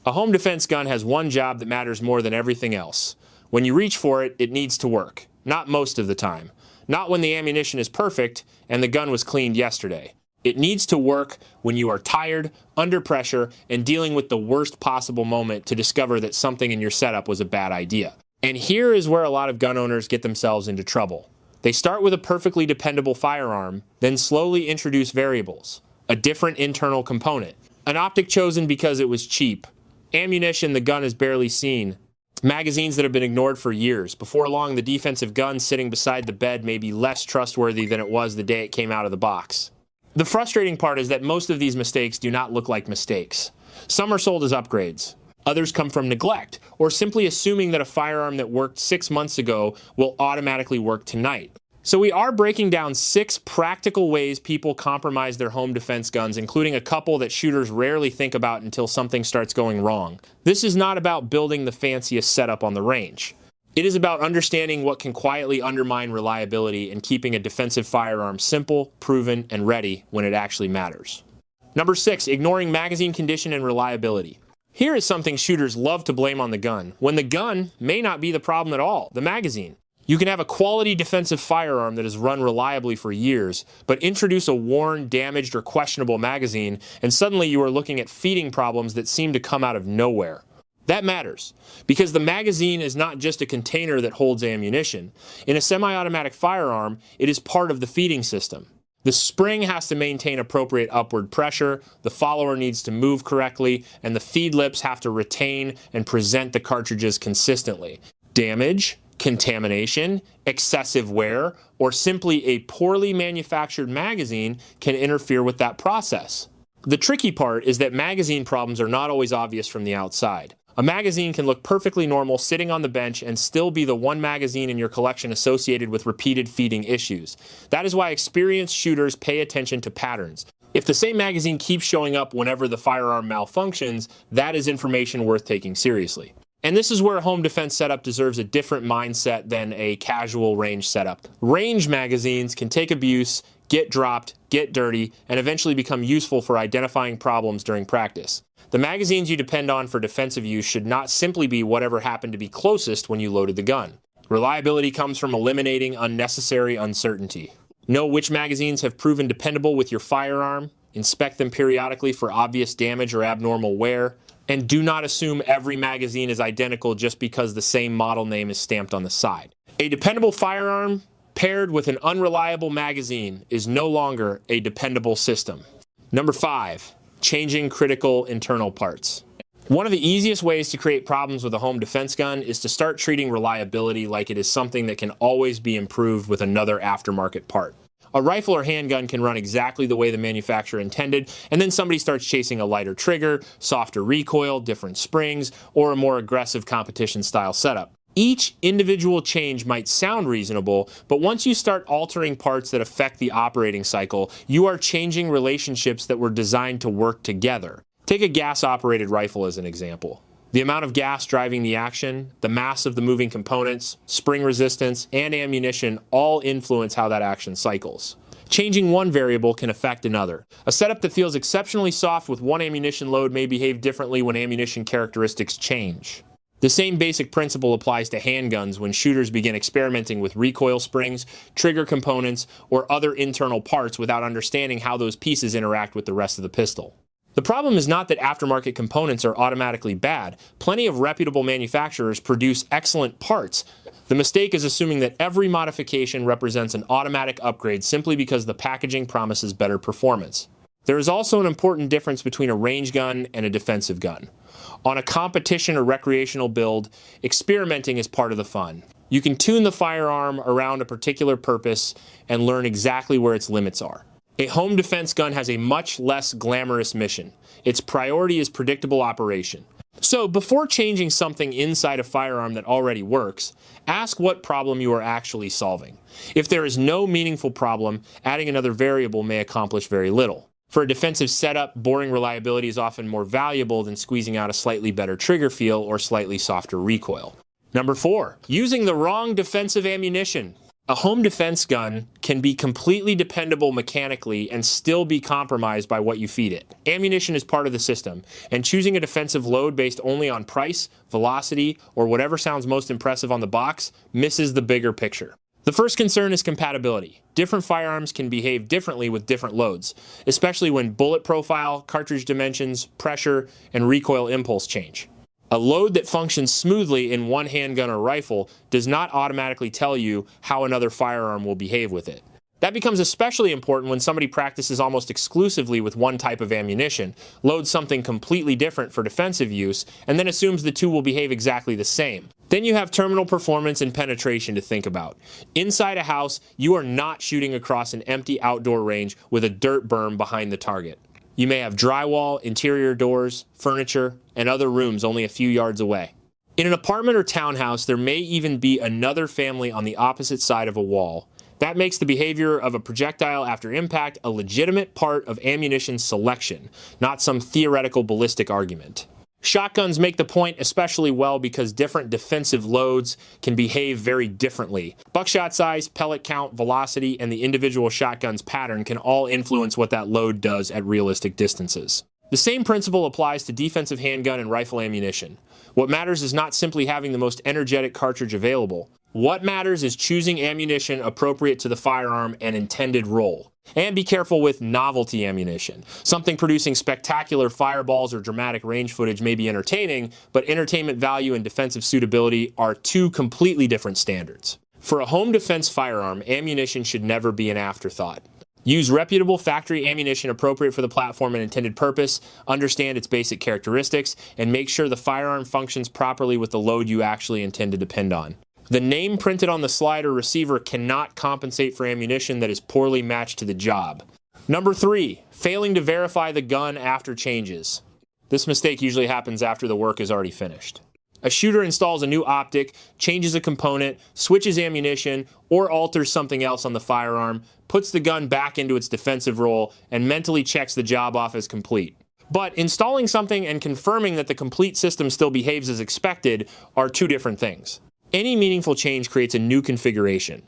A home defense gun has one job that matters more than everything else. When you reach for it, it needs to work. Not most of the time. Not when the ammunition is perfect and the gun was cleaned yesterday. It needs to work when you are tired, under pressure, and dealing with the worst possible moment to discover that something in your setup was a bad idea. And here is where a lot of gun owners get themselves into trouble. They start with a perfectly dependable firearm, then slowly introduce variables. A different internal component. An optic chosen because it was cheap. Ammunition the gun has barely seen. Magazines that have been ignored for years. Before long, the defensive gun sitting beside the bed may be less trustworthy than it was the day it came out of the box. The frustrating part is that most of these mistakes do not look like mistakes. Some are sold as upgrades. Others come from neglect, or simply assuming that a firearm that worked 6 months ago will automatically work tonight. So we are breaking down 6 practical ways people compromise their home defense guns, including a couple that shooters rarely think about until something starts going wrong. This is not about building the fanciest setup on the range. It is about understanding what can quietly undermine reliability and keeping a defensive firearm simple, proven, and ready when it actually matters. Number 6, ignoring magazine condition and reliability. Here is something shooters love to blame on the gun, when the gun may not be the problem at all, the magazine. You can have a quality defensive firearm that has run reliably for years, but introduce a worn, damaged, or questionable magazine, and suddenly you are looking at feeding problems that seem to come out of nowhere. That matters, because the magazine is not just a container that holds ammunition. In a semi-automatic firearm, it is part of the feeding system. The spring has to maintain appropriate upward pressure, the follower needs to move correctly, and the feed lips have to retain and present the cartridges consistently. Damage, contamination, excessive wear, or simply a poorly manufactured magazine can interfere with that process. The tricky part is that magazine problems are not always obvious from the outside. A magazine can look perfectly normal sitting on the bench and still be the one magazine in your collection associated with repeated feeding issues. That is why experienced shooters pay attention to patterns. If the same magazine keeps showing up whenever the firearm malfunctions, that is information worth taking seriously. And this is where a home defense setup deserves a different mindset than a casual range setup. Range magazines can take abuse, get dropped, get dirty, and eventually become useful for identifying problems during practice. The magazines you depend on for defensive use should not simply be whatever happened to be closest when you loaded the gun. Reliability comes from eliminating unnecessary uncertainty. Know which magazines have proven dependable with your firearm, inspect them periodically for obvious damage or abnormal wear, and do not assume every magazine is identical just because the same model name is stamped on the side. A dependable firearm paired with an unreliable magazine is no longer a dependable system. Number 5, changing critical internal parts. One of the easiest ways to create problems with a home defense gun is to start treating reliability like it is something that can always be improved with another aftermarket part. A rifle or handgun can run exactly the way the manufacturer intended, and then somebody starts chasing a lighter trigger, softer recoil, different springs, or a more aggressive competition-style setup. Each individual change might sound reasonable, but once you start altering parts that affect the operating cycle, you are changing relationships that were designed to work together. Take a gas-operated rifle as an example. The amount of gas driving the action, the mass of the moving components, spring resistance, and ammunition all influence how that action cycles. Changing one variable can affect another. A setup that feels exceptionally soft with one ammunition load may behave differently when ammunition characteristics change. The same basic principle applies to handguns when shooters begin experimenting with recoil springs, trigger components, or other internal parts without understanding how those pieces interact with the rest of the pistol. The problem is not that aftermarket components are automatically bad. Plenty of reputable manufacturers produce excellent parts. The mistake is assuming that every modification represents an automatic upgrade simply because the packaging promises better performance. There is also an important difference between a range gun and a defensive gun. On a competition or recreational build, experimenting is part of the fun. You can tune the firearm around a particular purpose and learn exactly where its limits are. A home defense gun has a much less glamorous mission. Its priority is predictable operation. So before changing something inside a firearm that already works, ask what problem you are actually solving. If there is no meaningful problem, adding another variable may accomplish very little. For a defensive setup, boring reliability is often more valuable than squeezing out a slightly better trigger feel or slightly softer recoil. Number 4, using the wrong defensive ammunition. A home defense gun can be completely dependable mechanically and still be compromised by what you feed it. Ammunition is part of the system, and choosing a defensive load based only on price, velocity, or whatever sounds most impressive on the box misses the bigger picture. The first concern is compatibility. Different firearms can behave differently with different loads, especially when bullet profile, cartridge dimensions, pressure, and recoil impulse change. A load that functions smoothly in one handgun or rifle does not automatically tell you how another firearm will behave with it. That becomes especially important when somebody practices almost exclusively with one type of ammunition, loads something completely different for defensive use, and then assumes the two will behave exactly the same. Then you have terminal performance and penetration to think about. Inside a house, you are not shooting across an empty outdoor range with a dirt berm behind the target. You may have drywall, interior doors, furniture, and other rooms only a few yards away. In an apartment or townhouse, there may even be another family on the opposite side of a wall. That makes the behavior of a projectile after impact a legitimate part of ammunition selection, not some theoretical ballistic argument. Shotguns make the point especially well because different defensive loads can behave very differently. Buckshot size, pellet count, velocity, and the individual shotgun's pattern can all influence what that load does at realistic distances. The same principle applies to defensive handgun and rifle ammunition. What matters is not simply having the most energetic cartridge available. What matters is choosing ammunition appropriate to the firearm and intended role. And be careful with novelty ammunition. Something producing spectacular fireballs or dramatic range footage may be entertaining, but entertainment value and defensive suitability are two completely different standards. For a home defense firearm, ammunition should never be an afterthought. Use reputable factory ammunition appropriate for the platform and intended purpose, understand its basic characteristics, and make sure the firearm functions properly with the load you actually intend to depend on. The name printed on the slide or receiver cannot compensate for ammunition that is poorly matched to the job. Number 3, failing to verify the gun after changes. This mistake usually happens after the work is already finished. A shooter installs a new optic, changes a component, switches ammunition, or alters something else on the firearm, puts the gun back into its defensive role, and mentally checks the job off as complete. But installing something and confirming that the complete system still behaves as expected are two different things. Any meaningful change creates a new configuration.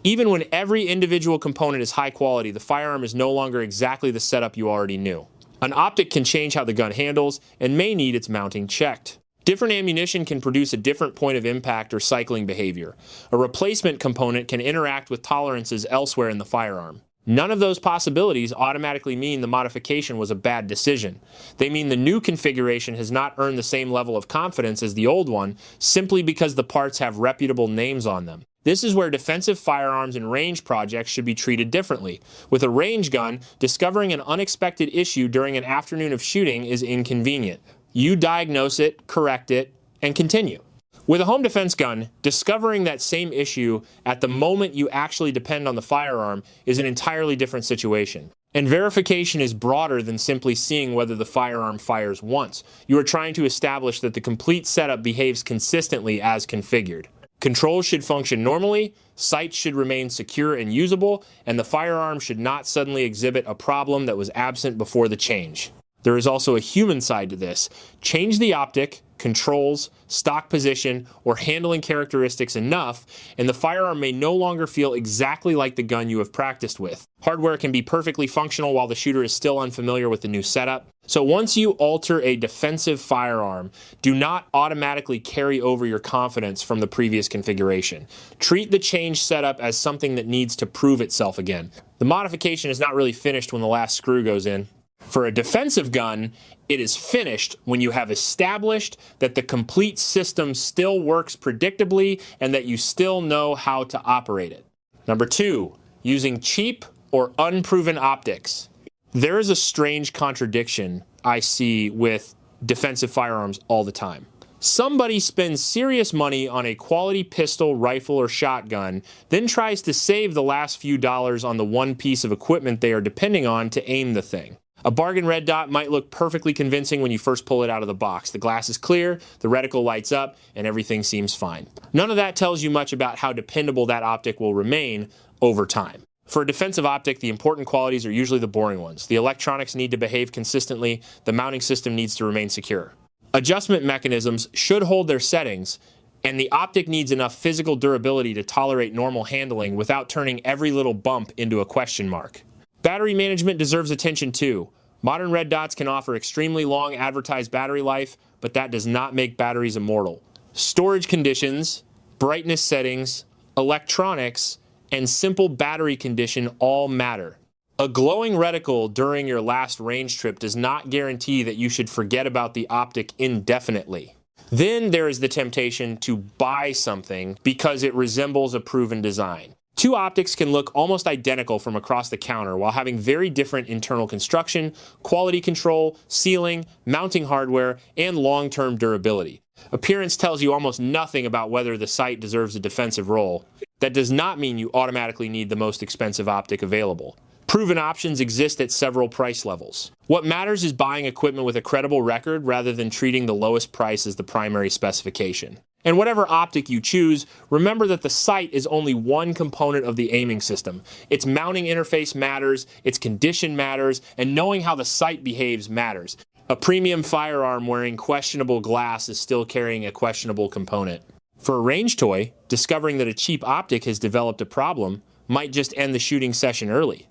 Even when every individual component is high quality, the firearm is no longer exactly the setup you already knew. An optic can change how the gun handles and may need its mounting checked. Different ammunition can produce a different point of impact or cycling behavior. A replacement component can interact with tolerances elsewhere in the firearm. None of those possibilities automatically mean the modification was a bad decision. They mean the new configuration has not earned the same level of confidence as the old one simply because the parts have reputable names on them. This is where defensive firearms and range projects should be treated differently. With a range gun, discovering an unexpected issue during an afternoon of shooting is inconvenient. You diagnose it, correct it, and continue. With a home defense gun, discovering that same issue at the moment you actually depend on the firearm is an entirely different situation. And verification is broader than simply seeing whether the firearm fires once. You are trying to establish that the complete setup behaves consistently as configured. Controls should function normally, sights should remain secure and usable, and the firearm should not suddenly exhibit a problem that was absent before the change. There is also a human side to this. Change the optic, controls, stock position, or handling characteristics enough, and the firearm may no longer feel exactly like the gun you have practiced with. Hardware can be perfectly functional while the shooter is still unfamiliar with the new setup. So once you alter a defensive firearm, do not automatically carry over your confidence from the previous configuration. Treat the change setup as something that needs to prove itself again. The modification is not really finished when the last screw goes in. For a defensive gun, it is finished when you have established that the complete system still works predictably and that you still know how to operate it. Number 2, using cheap or unproven optics. There is a strange contradiction I see with defensive firearms all the time. Somebody spends serious money on a quality pistol, rifle, or shotgun, then tries to save the last few dollars on the one piece of equipment they are depending on to aim the thing. A bargain red dot might look perfectly convincing when you first pull it out of the box. The glass is clear, the reticle lights up, and everything seems fine. None of that tells you much about how dependable that optic will remain over time. For a defensive optic, the important qualities are usually the boring ones. The electronics need to behave consistently, the mounting system needs to remain secure. Adjustment mechanisms should hold their settings, And the optic needs enough physical durability to tolerate normal handling without turning every little bump into a question mark. Battery management deserves attention too. Modern red dots can offer extremely long advertised battery life, but that does not make batteries immortal. Storage conditions, brightness settings, electronics, and simple battery condition all matter. A glowing reticle during your last range trip does not guarantee that you should forget about the optic indefinitely. Then there is the temptation to buy something because it resembles a proven design. Two optics can look almost identical from across the counter while having very different internal construction, quality control, sealing, mounting hardware, and long-term durability. Appearance tells you almost nothing about whether the sight deserves a defensive role. That does not mean you automatically need the most expensive optic available. Proven options exist at several price levels. What matters is buying equipment with a credible record rather than treating the lowest price as the primary specification. And whatever optic you choose, remember that the sight is only one component of the aiming system. Its mounting interface matters, its condition matters, and knowing how the sight behaves matters. A premium firearm wearing questionable glass is still carrying a questionable component. For a range toy, discovering that a cheap optic has developed a problem might just end the shooting session early.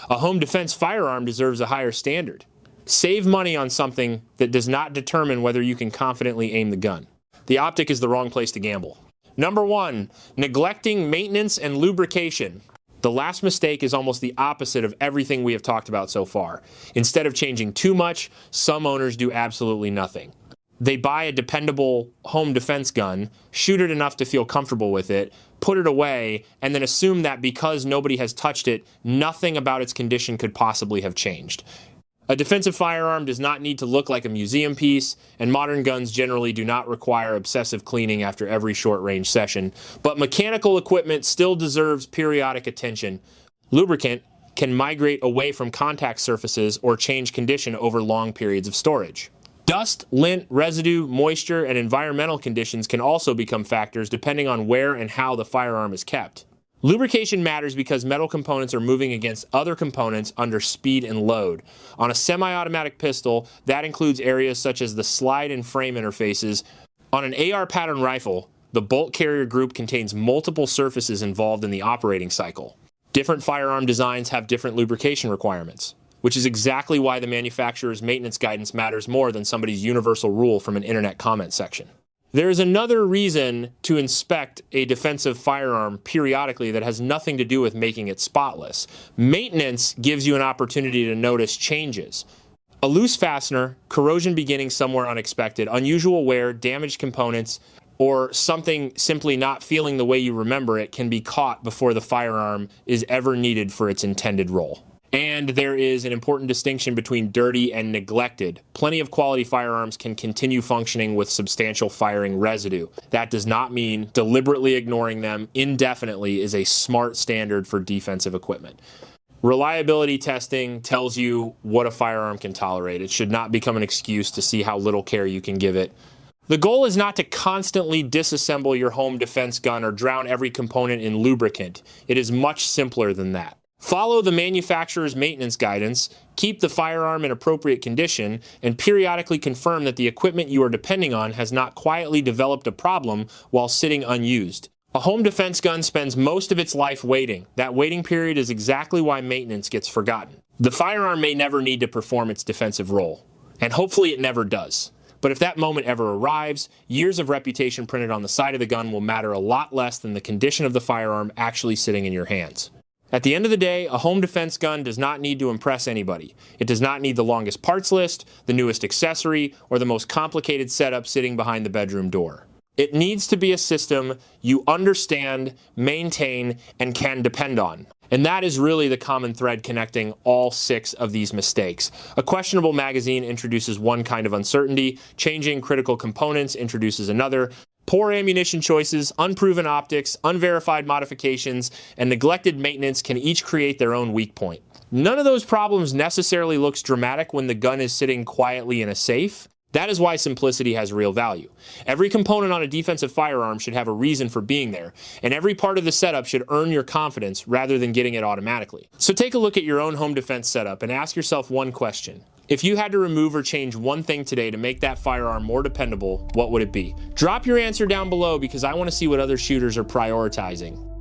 A home defense firearm deserves a higher standard. Save money on something that does not determine whether you can confidently aim the gun. The optic is the wrong place to gamble. Number 1, neglecting maintenance and lubrication. The last mistake is almost the opposite of everything we have talked about so far. Instead of changing too much, some owners do absolutely nothing. They buy a dependable home defense gun, shoot it enough to feel comfortable with it, put it away, and then assume that because nobody has touched it, nothing about its condition could possibly have changed. A defensive firearm does not need to look like a museum piece, and modern guns generally do not require obsessive cleaning after every short-range session, but mechanical equipment still deserves periodic attention. Lubricant can migrate away from contact surfaces or change condition over long periods of storage. Dust, lint, residue, moisture, and environmental conditions can also become factors depending on where and how the firearm is kept. Lubrication matters because metal components are moving against other components under speed and load. On a semi-automatic pistol, that includes areas such as the slide and frame interfaces. On an AR pattern rifle, the bolt carrier group contains multiple surfaces involved in the operating cycle. Different firearm designs have different lubrication requirements, which is exactly why the manufacturer's maintenance guidance matters more than somebody's universal rule from an internet comment section. There is another reason to inspect a defensive firearm periodically that has nothing to do with making it spotless. Maintenance gives you an opportunity to notice changes. A loose fastener, corrosion beginning somewhere unexpected, unusual wear, damaged components, or something simply not feeling the way you remember it can be caught before the firearm is ever needed for its intended role. And there is an important distinction between dirty and neglected. Plenty of quality firearms can continue functioning with substantial firing residue. That does not mean deliberately ignoring them indefinitely is a smart standard for defensive equipment. Reliability testing tells you what a firearm can tolerate. It should not become an excuse to see how little care you can give it. The goal is not to constantly disassemble your home defense gun or drown every component in lubricant. It is much simpler than that. Follow the manufacturer's maintenance guidance, keep the firearm in appropriate condition, and periodically confirm that the equipment you are depending on has not quietly developed a problem while sitting unused. A home defense gun spends most of its life waiting. That waiting period is exactly why maintenance gets forgotten. The firearm may never need to perform its defensive role, and hopefully it never does. But if that moment ever arrives, years of reputation printed on the side of the gun will matter a lot less than the condition of the firearm actually sitting in your hands. At the end of the day, a home defense gun does not need to impress anybody. It does not need the longest parts list, the newest accessory, or the most complicated setup sitting behind the bedroom door. It needs to be a system you understand, maintain, and can depend on. And that is really the common thread connecting all 6 of these mistakes. A questionable magazine introduces one kind of uncertainty, changing critical components introduces another. Poor ammunition choices, unproven optics, unverified modifications, and neglected maintenance can each create their own weak point. None of those problems necessarily looks dramatic when the gun is sitting quietly in a safe. That is why simplicity has real value. Every component on a defensive firearm should have a reason for being there, and every part of the setup should earn your confidence rather than getting it automatically. So take a look at your own home defense setup and ask yourself one question. If you had to remove or change one thing today to make that firearm more dependable, what would it be? Drop your answer down below because I want to see what other shooters are prioritizing.